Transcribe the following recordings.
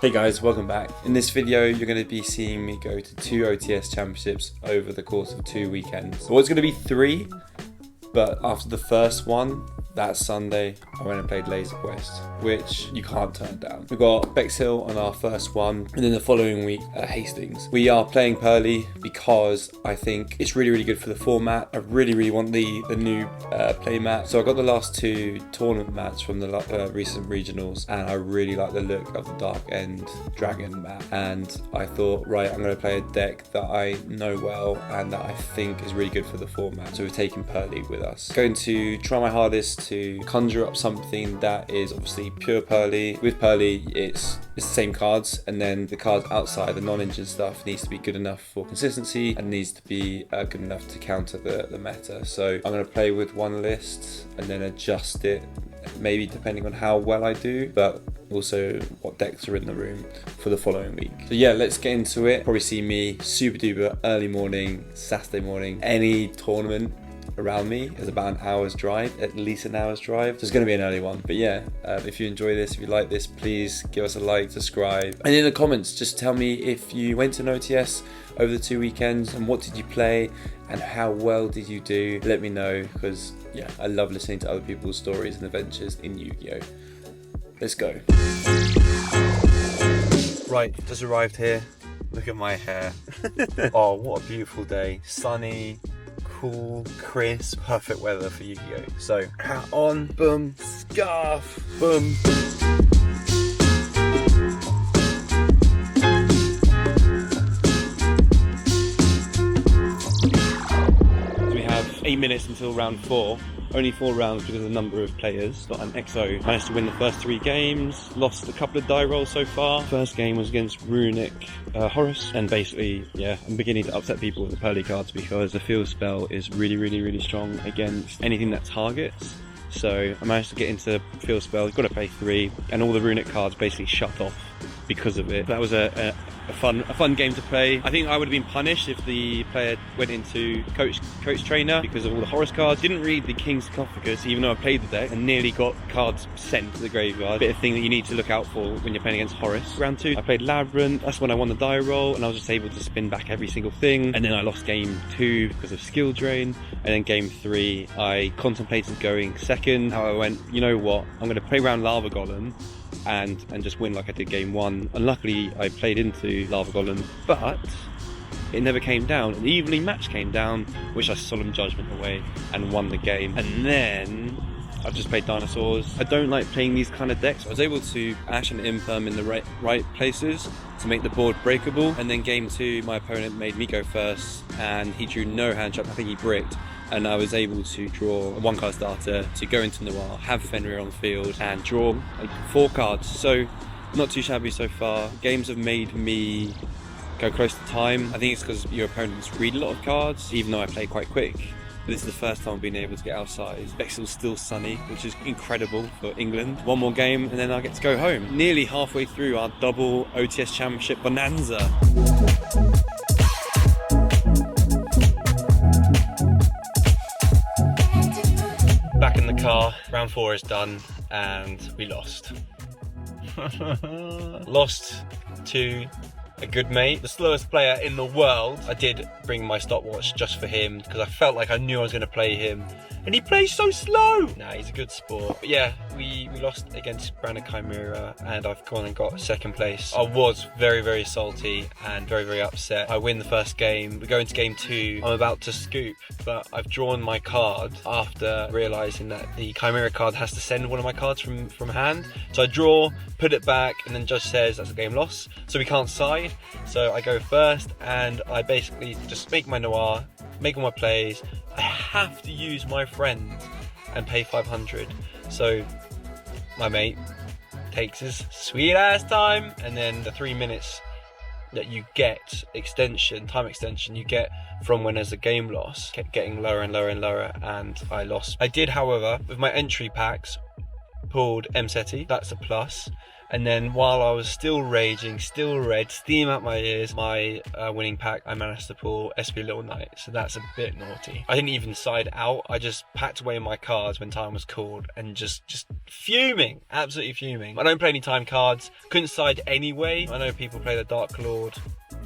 Hey guys, welcome back. In this video, you're going to be seeing me go to 2 OTS championships over the course of 2 weekends. Well, it's going to be 3, but after the first one, that Sunday, I went and played Laser Quest, which you can't turn down. We've got Bexhill on our first one, and then the following week at Hastings. We are playing Purrely because I think it's really good for the format. I really want the new play map. So I got the last 2 tournament mats from the recent regionals, and I really like the look of the Dark End Dragon map. And I thought, right, I'm going to play a deck that I know well and that I think is really good for the format. So we've taken Purrely with us. Going to try my hardest to conjure up something that is obviously pure Purrely. With Purrely, it's the same cards, and then the cards outside, the non-engine stuff, needs to be good enough for consistency and needs to be good enough to counter the meta. So I'm going to play with one list and then adjust it, maybe depending on how well I do, but also what decks are in the room for the following week. So yeah, let's get into it. Probably see me super duper early morning, Saturday morning. Any tournament around me is about an hour's drive, at least an hour's drive. So it's going to be an early one. But yeah, if you enjoy this, if you like this, please give us a like, subscribe. And in the comments, just tell me if you went to an OTS over the 2 weekends and what did you play and how well did you do. Let me know, because yeah, I love listening to other people's stories and adventures in Yu-Gi-Oh! Let's go. Right, just arrived here. Look at my hair. Oh, what a beautiful day. Sunny, cool, crisp, perfect weather for Yu-Gi-Oh! So, hat on, boom, scarf, boom. We have 8 minutes until round 4. Only 4 rounds because of the number of players. But an EXO managed to win the first 3 games, lost a couple of die rolls so far. First game was against Runic Horus, and basically, yeah, I'm beginning to upset people with the Purrely cards because the field spell is really strong against anything that targets. So I managed to get into field spell, got to play 3, and all the Runic cards basically shut off because of it. That was a fun game to play. I think I would have been punished if the player went into coach trainer because of all the Horus cards. Didn't read the King's Sarcophagus, even though I played the deck, and nearly got cards sent to the graveyard. Bit of thing that you need to look out for when you're playing against Horus. Round 2, I played Labyrinth. That's when I won the die roll, and I was just able to spin back every single thing. And then I lost game 2 because of skill drain. And then game 3, I contemplated going second. How I went, you know what? I'm going to play around Lava Golem and just win like I did game 1. And luckily I played into Lava Golem, but it never came down. An evenly match came down, which I solemn judgment away and won the game. And then I've just played dinosaurs. I don't like playing these kind of decks. I was able to Ash and Imperm in the right places to make the board breakable. And then game 2, my opponent made me go first and he drew no hand trap. I think he bricked. And I was able to draw a 1-card starter to go into Noir, have Fenrir on the field, and draw like 4 cards. So, not too shabby so far. Games have made me go close to time. I think it's because your opponents read a lot of cards, even though I play quite quick. But this is the first time I've been able to get outside. Bexhill's still sunny, which is incredible for England. 1 more game, and then I get to go home. Nearly halfway through our double OTS Championship bonanza. Back in the car, round 4 is done, and we lost. Lost to a good mate, the slowest player in the world. I did bring my stopwatch just for him because I felt like I knew I was going to play him, and he plays so slow. Nah, he's a good sport. But yeah, we lost against Brandon Chimera, and I've gone and got 2nd place. I was very salty and very upset. I win the first game. We go into game 2. I'm about to scoop, but I've drawn my card after realizing that the Chimera card has to send one of my cards from hand. So I draw, put it back, and then judge says that's a game loss, so we can't side. So I go first, and I basically just make my Noir, make all my plays. I have to use my friend and pay 500. So my mate takes his sweet ass time, and then the 3 minutes that you get time extension you get from when there's a game loss kept getting lower and lower, and I lost. I did, however, with my entry packs, pulled Mseti, that's a plus, And then while I was still raging, still red, steam out my ears, my winning pack, I managed to pull SP Little Knight. So that's a bit naughty. I didn't even side out. I just packed away my cards when time was called and just fuming, absolutely fuming. I don't play any time cards, couldn't side anyway. I know people play the Dark Lord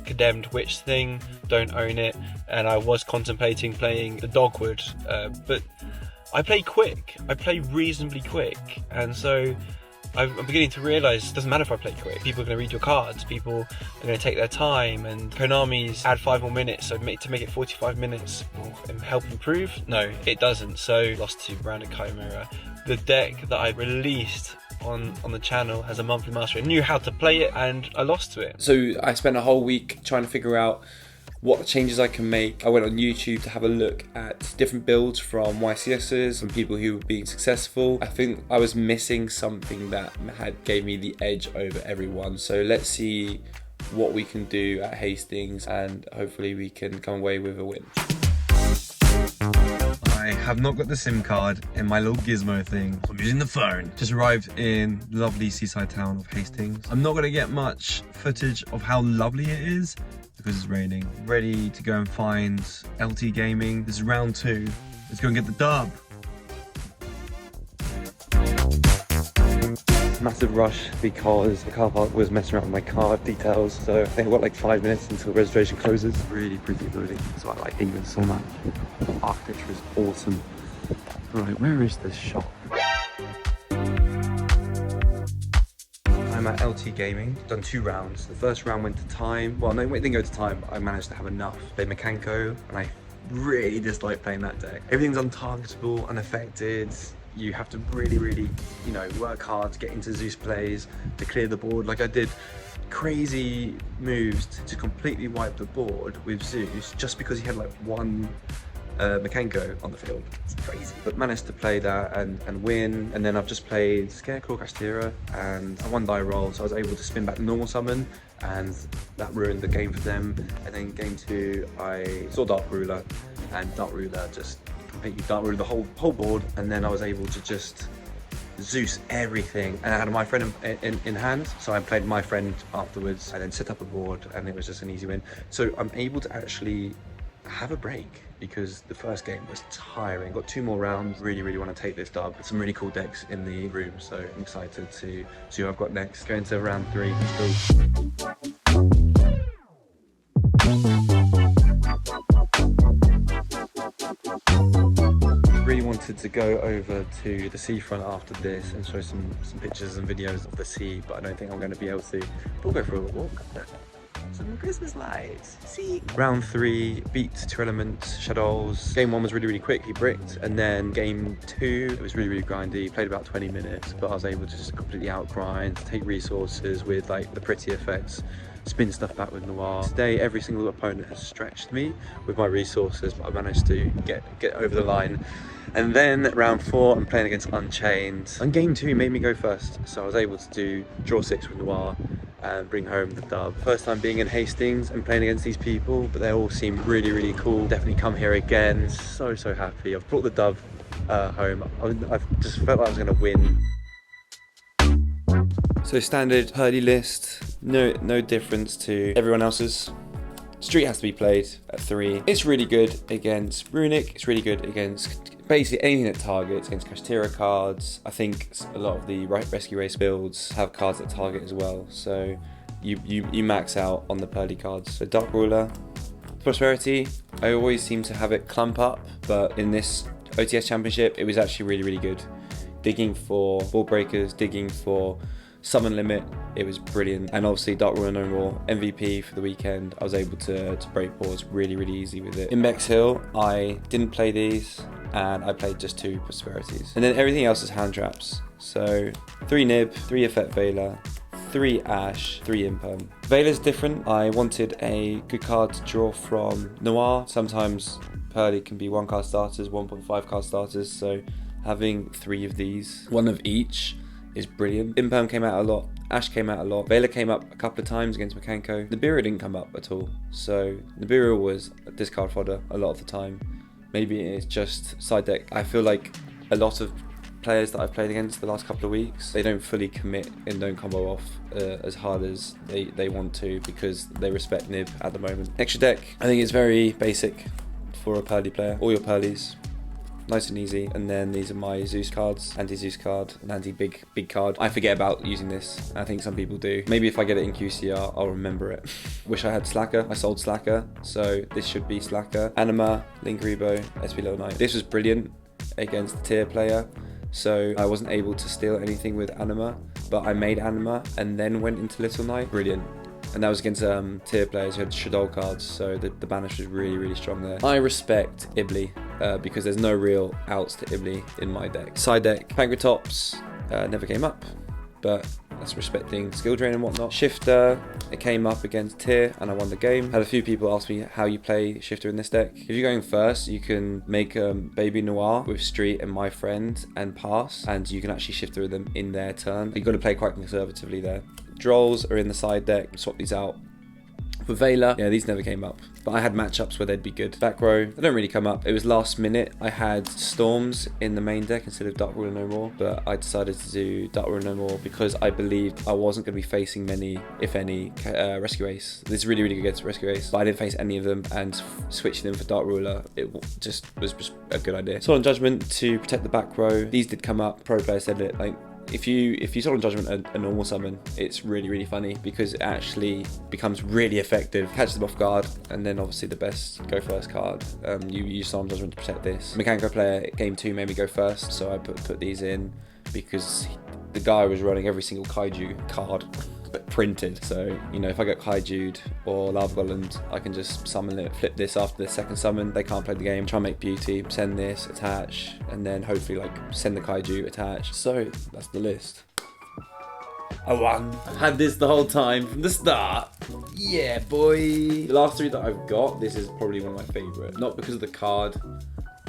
Condemned Witch thing, don't own it. And I was contemplating playing the Dogwood, but I play quick. I play reasonably quick. And so I'm beginning to realise it doesn't matter if I play quick. People are going to read your cards, people are going to take their time, and Konami's add 5 more minutes, so to make it 45 minutes will help improve? No, it doesn't. So lost to Branded Chimera. The deck that I released on the channel has a monthly mastery. I knew how to play it and I lost to it. So I spent a whole week trying to figure out what changes I can make. I went on YouTube to have a look at different builds from YCSs, from people who were being successful. I think I was missing something that gave me the edge over everyone. So let's see what we can do at Hastings, and hopefully we can come away with a win. I have not got the SIM card in my little gizmo thing. I'm using the phone. Just arrived in lovely seaside town of Hastings. I'm not gonna get much footage of how lovely it is because it's raining. Ready to go and find LT Gaming. This is round 2. Let's go and get the dub. Massive rush because the car park was messing around with my card details, so I think I've got like 5 minutes until registration closes. Really pretty building, so I like England so much. The architecture is awesome. Right, where is this shop? I'm at LT Gaming, done 2 rounds. The first round went to time. Well, no, it didn't go to time, but I managed to have enough. Played Mekanko, and I really dislike playing that deck. Everything's untargetable, unaffected. You have to really, you know, work hard to get into Zeus plays, to clear the board. Like I did crazy moves to completely wipe the board with Zeus just because he had like one Mekanko on the field. It's crazy. But managed to play that and win. And then I've just played Scarecrow Castira and I won die roll, so I was able to spin back the normal summon, and that ruined the game for them. And then game 2, I saw Dark Ruler, and Dark Ruler just completely Dark Ruler the whole board, and then I was able to just Zeus everything, and I had my friend in hand, so I played my friend afterwards and then set up a board, and it was just an easy win. So I'm able to actually have a break because the first game was tiring. Got 2 more rounds. Really want to take this dub. Some really cool decks in the room, so I'm excited to see what I've got next. Going to round 3. Let's go. Really wanted to go over to the seafront after this and show some pictures and videos of the sea, but I don't think I'm going to be able to. We'll go for a walk. Some Christmas lights. See. Round 3, beat 2 elements, Shadows. Game 1 was really quick, he bricked, and then game 2, it was really grindy. Played about 20 minutes, but I was able to just completely outgrind, take resources with like the pretty effects, spin stuff back with Noir. Today, every single opponent has stretched me with my resources, but I managed to get over the line. And then round 4, I'm playing against Unchained. And game 2 made me go first, so I was able to draw 6 with Noir and bring home the dub. First time being in Hastings and playing against these people, but they all seem really cool. Definitely come here again. So happy. I've brought the dub home. I've just felt like I was gonna win. So standard Purrely list, no difference to everyone else's. Street has to be played at 3. It's really good against Runic. It's really good against basically anything that targets, against Kashtira cards. I think a lot of the Rescue Race builds have cards that target as well. So you max out on the Purrely cards. So Dark Ruler, Prosperity. I always seem to have it clump up, but in this OTS championship, it was actually really good. Digging for ball breakers, digging for summon limit, it was brilliant. And obviously Dark Ruler No More, MVP for the weekend. I was able to break boards really easy with it. In Bex Hill, I didn't play these, and I played just 2 Prosperities. And then everything else is hand traps. So 3 Nib, 3 Effect Veiler, 3 Ash, 3 Imperm. Veiler's different. I wanted a good card to draw from Noir. Sometimes Purrely can be 1 card starters, 1.5 card starters, so having 3 of these, 1 of each, is brilliant. Imperm came out a lot, Ash came out a lot, Veiler came up a couple of times against Mekanko. Nibiru didn't come up at all, so Nibiru was discard fodder a lot of the time. Maybe it's just side deck. I feel like a lot of players that I've played against the last couple of weeks, they don't fully commit and don't combo off as hard as they want to because they respect Nib at the moment. Extra deck, I think it's very basic for a Purrely player. All your Purrelys, nice and easy. And then these are my Zeus cards, anti-Zeus card, an anti-big card. I forget about using this. I think some people do. Maybe if I get it in QCR, I'll remember it. Wish I had Slacker. I sold Slacker, so this should be Slacker. Anima, Link Rebo, SP Little Knight. This was brilliant against the tier player. So I wasn't able to steal anything with Anima, but I made Anima and then went into Little Knight. Brilliant. And that was against tier players who had Shadow cards, so the banish was really strong there. I respect Ibli because there's no real outs to Ibli in my deck. Side deck, Pankratops never came up, but that's respecting skill drain and whatnot. Shifter, it came up against tier and I won the game. Had a few people ask me how you play Shifter in this deck. If you're going first, you can make Baby Noir with Street and My Friend and pass, and you can actually Shifter them in their turn. You've got to play quite conservatively there. Drolls are in the side deck, swap these out. For Vela, yeah, these never came up, but I had matchups where they'd be good. Back row, they don't really come up. It was last minute. I had Storms in the main deck instead of Dark Ruler No More, but I decided to do Dark Ruler No More because I believed I wasn't going to be facing many, if any, Rescue Ace. This is really good against Rescue Ace, but I didn't face any of them, and switching them for Dark Ruler, it just was a good idea. Solemn Judgment to protect the back row. These did come up. Pro player said it, like, if you Solemn Judgment a normal summon, it's really funny because it actually becomes really effective, catches them off guard, and then obviously the best go first card. You use Solemn Judgment to protect this. Mechanical player game 2 made me go first, so I put these in because the guy was running every single Kaiju card but printed. So, you know, if I get Kaiju'd or Lava Golemed, I can just summon it, flip this after the second summon. They can't play the game. Try and make beauty, send this, attach, and then hopefully like send the Kaiju, attach. So that's the list. I won. I had this the whole time from the start. Yeah, boy. The last 3 that I've got, this is probably one of my favorite. Not because of the card,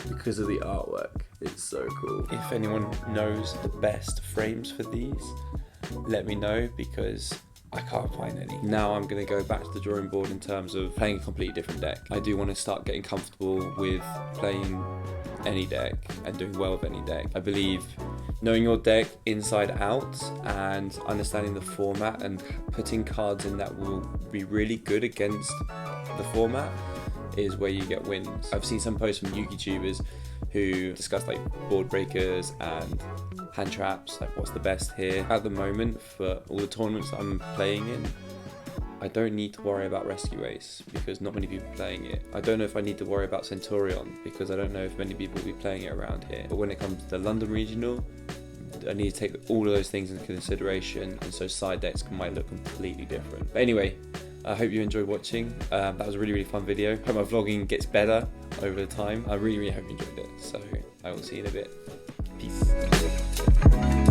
because of the artwork. It's so cool. If anyone knows the best frames for these, let me know because I can't find any. Now I'm going to go back to the drawing board in terms of playing a completely different deck. I do want to start getting comfortable with playing any deck and doing well with any deck. I believe knowing your deck inside out and understanding the format and putting cards in that will be really good against the format is where you get wins. I've seen some posts from YouTubers who discuss like board breakers and hand traps, like what's the best here. At the moment, for all the tournaments that I'm playing in, I don't need to worry about Rescue Ace because not many people are playing it. I don't know if I need to worry about Centurion because I don't know if many people will be playing it around here. But when it comes to the London Regional, I need to take all of those things into consideration, and so side decks might look completely different. But anyway, I hope you enjoyed watching. That was a really fun video. Hope my vlogging gets better over the time. I really hope you enjoyed it. So I will see you in a bit. Peace.